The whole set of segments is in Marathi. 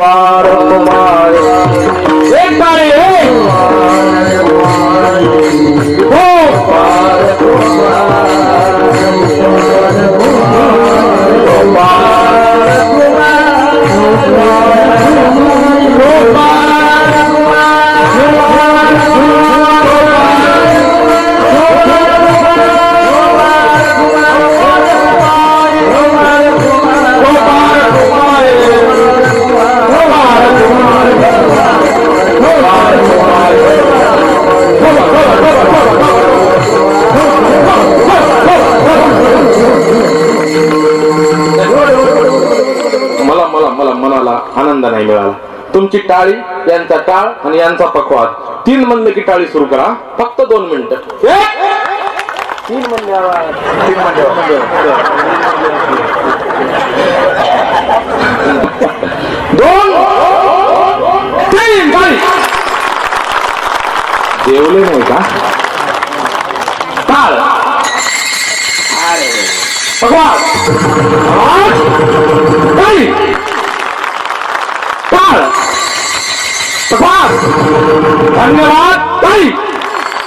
पार तुम्हारे एक तारे हो पार मनाला आनंद नाही मिळाला. तुमची टाळी यांचा टाळ आणि यांचा पकवाद 3 म्हणले की टाळी सुरू करा. फक्त 2 मिनिटं. 3 म्हणले 2 3 टाळी. जेवले नाही का? टाळ पकवाद टाळी धन्यवाद ताई.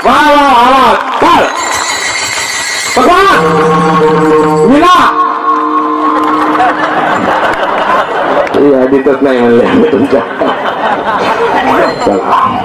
वा वा आवाज टाळ भगवान विना आधीच नाही म्हणले तुमच्या. चला